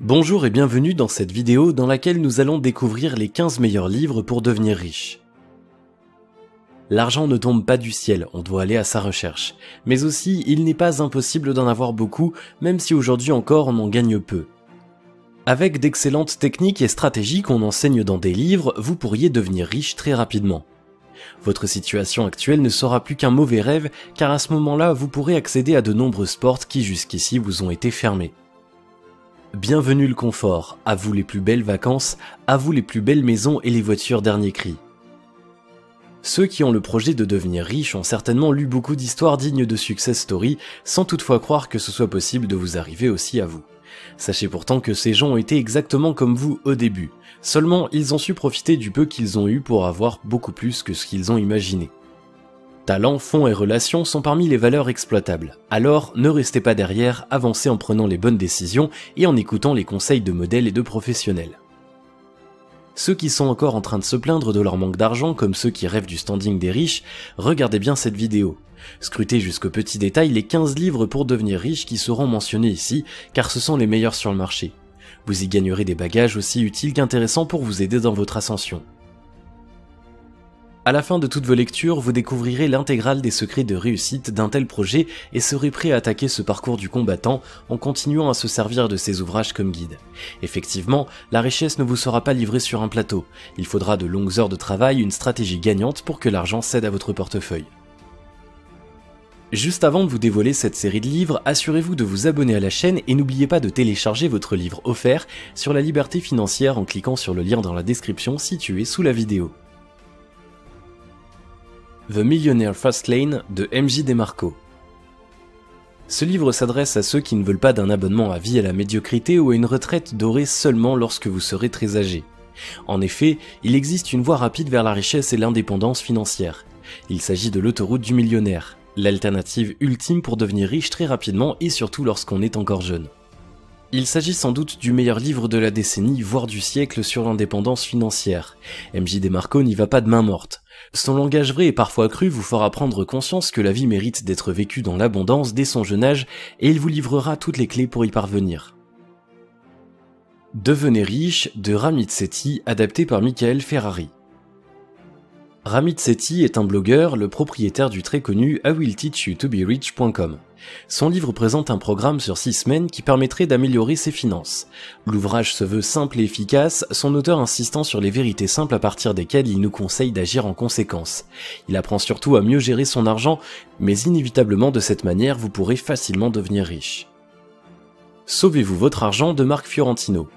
Bonjour et bienvenue dans cette vidéo dans laquelle nous allons découvrir les 15 meilleurs livres pour devenir riche. L'argent ne tombe pas du ciel, on doit aller à sa recherche. Mais aussi, il n'est pas impossible d'en avoir beaucoup, même si aujourd'hui encore on en gagne peu. Avec d'excellentes techniques et stratégies qu'on enseigne dans des livres, vous pourriez devenir riche très rapidement. Votre situation actuelle ne sera plus qu'un mauvais rêve, car à ce moment-là, vous pourrez accéder à de nombreuses portes qui jusqu'ici vous ont été fermées. Bienvenue le confort, à vous les plus belles vacances, à vous les plus belles maisons et les voitures dernier cri. Ceux qui ont le projet de devenir riches ont certainement lu beaucoup d'histoires dignes de success story, sans toutefois croire que ce soit possible de vous arriver aussi à vous. Sachez pourtant que ces gens ont été exactement comme vous au début, seulement ils ont su profiter du peu qu'ils ont eu pour avoir beaucoup plus que ce qu'ils ont imaginé. Talent, fonds et relations sont parmi les valeurs exploitables. Alors, ne restez pas derrière, avancez en prenant les bonnes décisions et en écoutant les conseils de modèles et de professionnels. Ceux qui sont encore en train de se plaindre de leur manque d'argent, comme ceux qui rêvent du standing des riches, regardez bien cette vidéo. Scrutez jusqu'au petit détail les 15 livres pour devenir riche qui seront mentionnés ici, car ce sont les meilleurs sur le marché. Vous y gagnerez des bagages aussi utiles qu'intéressants pour vous aider dans votre ascension. À la fin de toutes vos lectures, vous découvrirez l'intégrale des secrets de réussite d'un tel projet et serez prêt à attaquer ce parcours du combattant en continuant à se servir de ces ouvrages comme guide. Effectivement, la richesse ne vous sera pas livrée sur un plateau. Il faudra de longues heures de travail, une stratégie gagnante pour que l'argent cède à votre portefeuille. Juste avant de vous dévoiler cette série de livres, assurez-vous de vous abonner à la chaîne et n'oubliez pas de télécharger votre livre offert sur la liberté financière en cliquant sur le lien dans la description situé sous la vidéo. The Millionaire Fastlane de M.J. DeMarco. Ce livre s'adresse à ceux qui ne veulent pas d'un abonnement à vie à la médiocrité ou à une retraite dorée seulement lorsque vous serez très âgé. En effet, il existe une voie rapide vers la richesse et l'indépendance financière. Il s'agit de l'autoroute du millionnaire, l'alternative ultime pour devenir riche très rapidement et surtout lorsqu'on est encore jeune. Il s'agit sans doute du meilleur livre de la décennie, voire du siècle sur l'indépendance financière. M.J. DeMarco n'y va pas de main morte. Son langage vrai et parfois cru vous fera prendre conscience que la vie mérite d'être vécue dans l'abondance dès son jeune âge et il vous livrera toutes les clés pour y parvenir. Devenez riche de Ramit Sethi, adapté par Michael Ferrari. Ramit Sethi est un blogueur, le propriétaire du très connu IWillTeachYouToBeRich.com. Son livre présente un programme sur 6 semaines qui permettrait d'améliorer ses finances. L'ouvrage se veut simple et efficace, son auteur insistant sur les vérités simples à partir desquelles il nous conseille d'agir en conséquence. Il apprend surtout à mieux gérer son argent, mais inévitablement de cette manière vous pourrez facilement devenir riche. Sauvez-vous votre argent de Marc Fiorentino.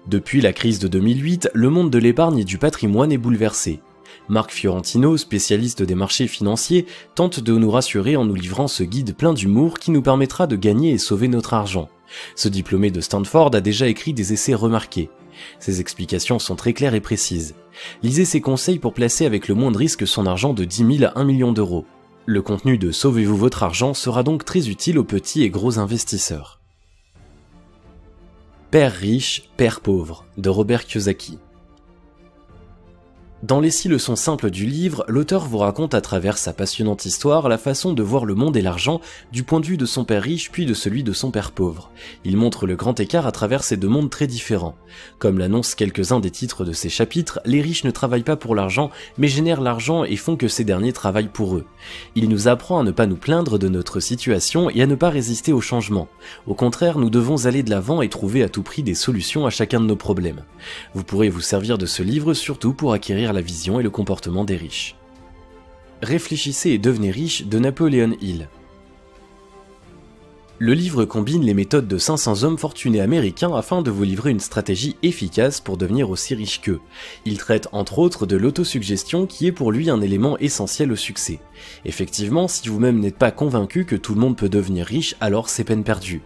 Depuis la crise de 2008, le monde de l'épargne et du patrimoine est bouleversé. Marc Fiorentino, spécialiste des marchés financiers, tente de nous rassurer en nous livrant ce guide plein d'humour qui nous permettra de gagner et sauver notre argent. Ce diplômé de Stanford a déjà écrit des essais remarqués. Ses explications sont très claires et précises. Lisez ses conseils pour placer avec le moins de risque son argent de 10 000 à 1 million d'euros. Le contenu de Sauvez-vous votre argent sera donc très utile aux petits et gros investisseurs. Père riche, père pauvre, de Robert Kiyosaki. Dans les 6 leçons simples du livre, l'auteur vous raconte à travers sa passionnante histoire la façon de voir le monde et l'argent du point de vue de son père riche puis de celui de son père pauvre. Il montre le grand écart à travers ces deux mondes très différents. Comme l'annoncent quelques-uns des titres de ces chapitres, les riches ne travaillent pas pour l'argent, mais génèrent l'argent et font que ces derniers travaillent pour eux. Il nous apprend à ne pas nous plaindre de notre situation et à ne pas résister au changement. Au contraire, nous devons aller de l'avant et trouver à tout prix des solutions à chacun de nos problèmes. Vous pourrez vous servir de ce livre surtout pour acquérir la vision et le comportement des riches. Réfléchissez et devenez riche de Napoleon Hill. Le livre combine les méthodes de 500 hommes fortunés américains afin de vous livrer une stratégie efficace pour devenir aussi riche qu'eux. Il traite entre autres de l'autosuggestion qui est pour lui un élément essentiel au succès. Effectivement, si vous-même n'êtes pas convaincu que tout le monde peut devenir riche, alors c'est peine perdue.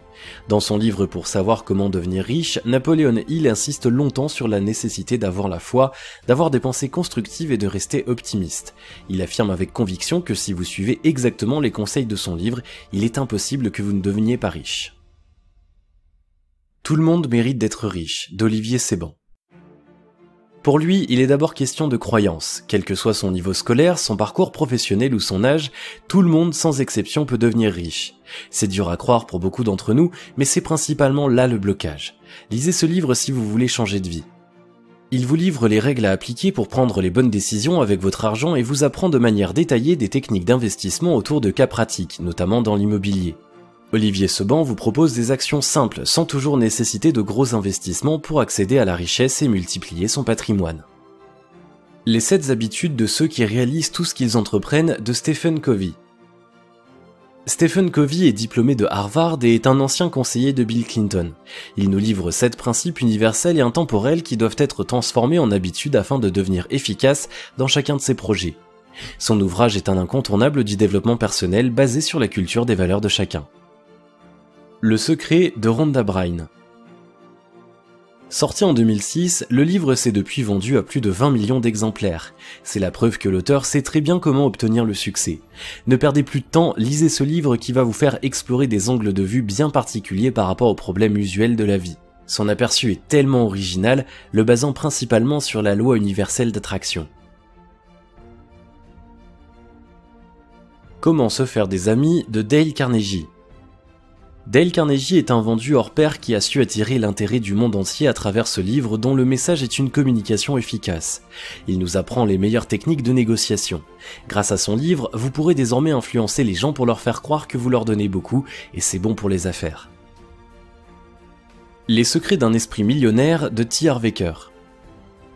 Dans son livre Pour savoir comment devenir riche, Napoleon Hill insiste longtemps sur la nécessité d'avoir la foi, d'avoir des pensées constructives et de rester optimiste. Il affirme avec conviction que si vous suivez exactement les conseils de son livre, il est impossible que vous ne deveniez pas riche. Tout le monde mérite d'être riche, d'Olivier Seban. Pour lui, il est d'abord question de croyance. Quel que soit son niveau scolaire, son parcours professionnel ou son âge, tout le monde, sans exception, peut devenir riche. C'est dur à croire pour beaucoup d'entre nous, mais c'est principalement là le blocage. Lisez ce livre si vous voulez changer de vie. Il vous livre les règles à appliquer pour prendre les bonnes décisions avec votre argent et vous apprend de manière détaillée des techniques d'investissement autour de cas pratiques, notamment dans l'immobilier. Olivier Seban vous propose des actions simples, sans toujours nécessiter de gros investissements pour accéder à la richesse et multiplier son patrimoine. Les 7 habitudes de ceux qui réalisent tout ce qu'ils entreprennent de Stephen Covey. Stephen Covey est diplômé de Harvard et est un ancien conseiller de Bill Clinton. Il nous livre 7 principes universels et intemporels qui doivent être transformés en habitudes afin de devenir efficaces dans chacun de ses projets. Son ouvrage est un incontournable du développement personnel basé sur la culture des valeurs de chacun. Le secret de Rhonda Byrne. Sorti en 2006, le livre s'est depuis vendu à plus de 20 millions d'exemplaires. C'est la preuve que l'auteur sait très bien comment obtenir le succès. Ne perdez plus de temps, lisez ce livre qui va vous faire explorer des angles de vue bien particuliers par rapport aux problèmes usuels de la vie. Son aperçu est tellement original, le basant principalement sur la loi universelle d'attraction. Comment se faire des amis de Dale Carnegie. Dale Carnegie est un vendu hors pair qui a su attirer l'intérêt du monde entier à travers ce livre dont le message est une communication efficace. Il nous apprend les meilleures techniques de négociation. Grâce à son livre, vous pourrez désormais influencer les gens pour leur faire croire que vous leur donnez beaucoup et c'est bon pour les affaires. Les secrets d'un esprit millionnaire de T. Harv Eker.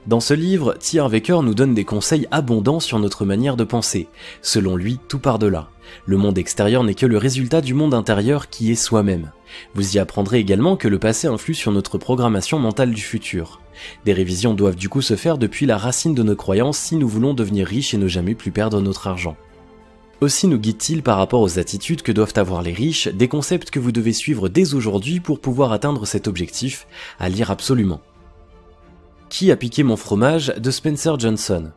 Dans ce livre, T. Harv Eker nous donne des conseils abondants sur notre manière de penser. Selon lui, tout part de là. Le monde extérieur n'est que le résultat du monde intérieur qui est soi-même. Vous y apprendrez également que le passé influe sur notre programmation mentale du futur. Des révisions doivent du coup se faire depuis la racine de nos croyances si nous voulons devenir riches et ne jamais plus perdre notre argent. Aussi nous guide-t-il par rapport aux attitudes que doivent avoir les riches, des concepts que vous devez suivre dès aujourd'hui pour pouvoir atteindre cet objectif, à lire absolument. Qui a piqué mon fromage de Spencer Johnson.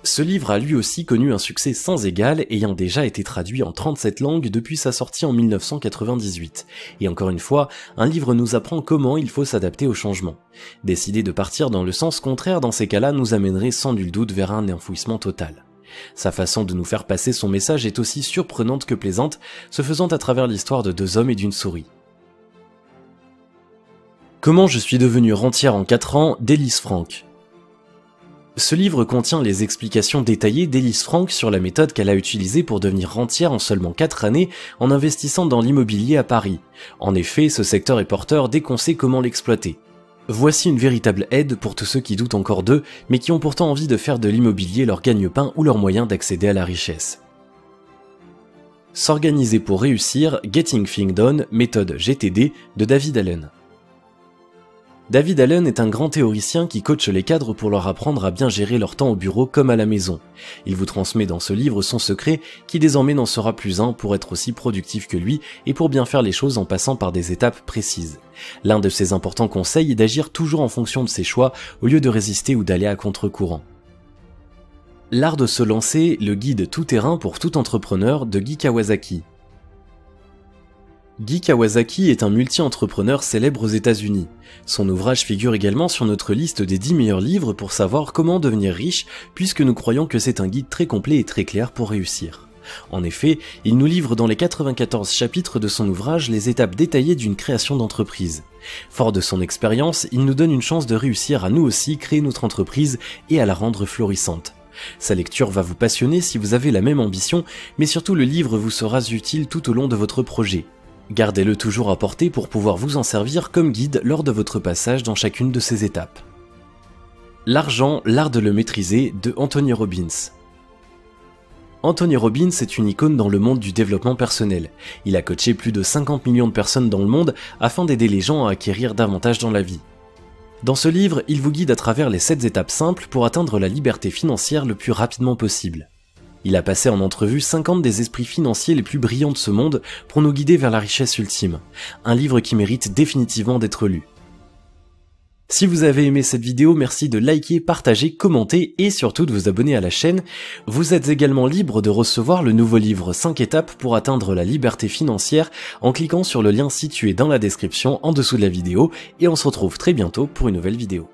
Ce livre a lui aussi connu un succès sans égal, ayant déjà été traduit en 37 langues depuis sa sortie en 1998. Et encore une fois, un livre nous apprend comment il faut s'adapter au changement. Décider de partir dans le sens contraire dans ces cas-là nous amènerait sans nul doute vers un enfouissement total. Sa façon de nous faire passer son message est aussi surprenante que plaisante, se faisant à travers l'histoire de 2 hommes et d'une souris. Comment je suis devenu rentière en 4 ans d'Ellis Frank. Ce livre contient les explications détaillées d'Ellis Frank sur la méthode qu'elle a utilisée pour devenir rentière en seulement 4 années en investissant dans l'immobilier à Paris. En effet, ce secteur est porteur dès qu'on sait comment l'exploiter. Voici une véritable aide pour tous ceux qui doutent encore d'eux, mais qui ont pourtant envie de faire de l'immobilier leur gagne-pain ou leur moyen d'accéder à la richesse. S'organiser pour réussir, Getting Things Done, méthode GTD de David Allen. David Allen est un grand théoricien qui coach les cadres pour leur apprendre à bien gérer leur temps au bureau comme à la maison. Il vous transmet dans ce livre son secret qui désormais n'en sera plus un pour être aussi productif que lui et pour bien faire les choses en passant par des étapes précises. L'un de ses importants conseils est d'agir toujours en fonction de ses choix au lieu de résister ou d'aller à contre-courant. L'art de se lancer, le guide tout-terrain pour tout entrepreneur de Guy Kawasaki. Guy Kawasaki est un multi-entrepreneur célèbre aux États-Unis. Son ouvrage figure également sur notre liste des 10 meilleurs livres pour savoir comment devenir riche, puisque nous croyons que c'est un guide très complet et très clair pour réussir. En effet, il nous livre dans les 94 chapitres de son ouvrage les étapes détaillées d'une création d'entreprise. Fort de son expérience, il nous donne une chance de réussir à nous aussi créer notre entreprise et à la rendre florissante. Sa lecture va vous passionner si vous avez la même ambition, mais surtout le livre vous sera utile tout au long de votre projet. Gardez-le toujours à portée pour pouvoir vous en servir comme guide lors de votre passage dans chacune de ces étapes. L'argent, l'art de le maîtriser de Anthony Robbins. Anthony Robbins est une icône dans le monde du développement personnel. Il a coaché plus de 50 millions de personnes dans le monde afin d'aider les gens à acquérir davantage dans la vie. Dans ce livre, il vous guide à travers les 7 étapes simples pour atteindre la liberté financière le plus rapidement possible. Il a passé en entrevue 50 des esprits financiers les plus brillants de ce monde pour nous guider vers la richesse ultime. Un livre qui mérite définitivement d'être lu. Si vous avez aimé cette vidéo, merci de liker, partager, commenter et surtout de vous abonner à la chaîne. Vous êtes également libre de recevoir le nouveau livre 5 étapes pour atteindre la liberté financière en cliquant sur le lien situé dans la description en dessous de la vidéo et on se retrouve très bientôt pour une nouvelle vidéo.